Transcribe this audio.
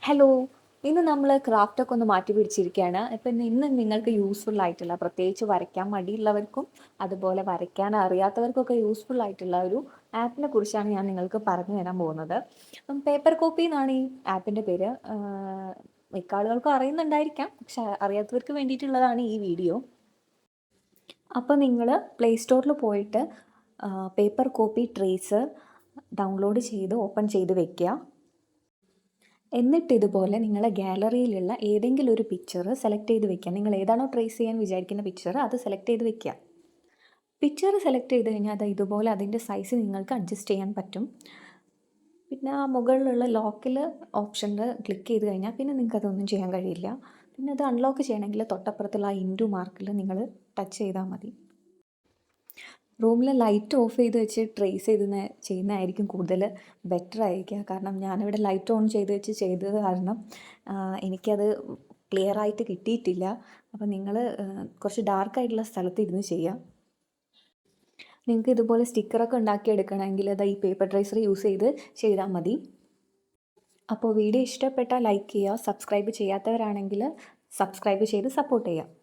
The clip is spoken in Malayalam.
ഹലോ. ഇന്ന് നമ്മൾ ക്രാഫ്റ്റൊക്കെ ഒന്ന് മാറ്റി പിടിച്ചിരിക്കുകയാണ്. ഇപ്പം ഇന്ന് നിങ്ങൾക്ക് യൂസ്ഫുൾ ആയിട്ടുള്ള, പ്രത്യേകിച്ച് വരയ്ക്കാൻ മടിയുള്ളവർക്കും അതുപോലെ വരയ്ക്കാൻ അറിയാത്തവർക്കൊക്കെ യൂസ്ഫുൾ ആയിട്ടുള്ള ഒരു ആപ്പിനെ കുറിച്ചാണ് ഞാൻ നിങ്ങൾക്ക് പറഞ്ഞു തരാൻ പോകുന്നത്. പേപ്പർ കോപ്പി എന്നാണ് ഈ ആപ്പിൻ്റെ പേര്. മിക്ക ആളുകൾക്കും അറിയുന്നുണ്ടായിരിക്കാം, പക്ഷെ അറിയാത്തവർക്ക് വേണ്ടിയിട്ടുള്ളതാണ് ഈ വീഡിയോ. അപ്പോൾ നിങ്ങൾ പ്ലേ സ്റ്റോറിൽ പോയിട്ട് പേപ്പർ കോപ്പി ട്രേസർ ഡൗൺലോഡ് ചെയ്ത് ഓപ്പൺ ചെയ്ത് വെക്കുക. എന്നിട്ട് ഇതുപോലെ നിങ്ങളെ ഗാലറിയിലുള്ള ഏതെങ്കിലും ഒരു പിക്ചർ സെലക്ട് ചെയ്ത് വെക്കുക. നിങ്ങൾ ഏതാണോ ട്രേസ് ചെയ്യാൻ വിചാരിക്കുന്ന പിക്ചർ അത് സെലക്ട് ചെയ്ത് വെക്കുക. പിക്ചർ സെലക്ട് ചെയ്ത് കഴിഞ്ഞാൽ അത് ഇതുപോലെ അതിൻ്റെ സൈസ് നിങ്ങൾക്ക് അഡ്ജസ്റ്റ് ചെയ്യാൻ പറ്റും. പിന്നെ ആ മുകളിലുള്ള ലോക്കിൽ ഓപ്ഷനിൽ ക്ലിക്ക് ചെയ്ത് കഴിഞ്ഞാൽ പിന്നെ നിങ്ങൾക്ക് അതൊന്നും ചെയ്യാൻ കഴിയില്ല. പിന്നെ അത് അൺലോക്ക് ചെയ്യണമെങ്കിൽ തൊട്ടപ്പുറത്തുള്ള ആ ഇൻറ്റു മാർക്കിൽ നിങ്ങൾ ടച്ച് ചെയ്താൽ മതി. റൂമിൽ ലൈറ്റ് ഓഫ് ചെയ്ത് വെച്ച് ട്രേസ് ചെയ്യുന്നതായിരിക്കും കൂടുതൽ ബെറ്റർ ആയിരിക്കുക. കാരണം ഞാനിവിടെ ലൈറ്റ് ഓൺ ചെയ്ത് വെച്ച് ചെയ്തത് കാരണം എനിക്കത് ക്ലിയർ ആയിട്ട് കിട്ടിയിട്ടില്ല. അപ്പോൾ നിങ്ങൾ കുറച്ച് ഡാർക്കായിട്ടുള്ള സ്ഥലത്ത് ഇരുന്ന് ചെയ്യുക. നിങ്ങൾക്ക് ഇതുപോലെ സ്റ്റിക്കറൊക്കെ ഉണ്ടാക്കിയെടുക്കണമെങ്കിൽ അത് ഈ പേപ്പർ ട്രേസർ യൂസ് ചെയ്ത് ചെയ്താൽ മതി. അപ്പോൾ വീഡിയോ ഇഷ്ടപ്പെട്ടാൽ ലൈക്ക് ചെയ്യുക. സബ്സ്ക്രൈബ് ചെയ്യാത്തവരാണെങ്കിൽ സബ്സ്ക്രൈബ് ചെയ്ത് സപ്പോർട്ട് ചെയ്യുക.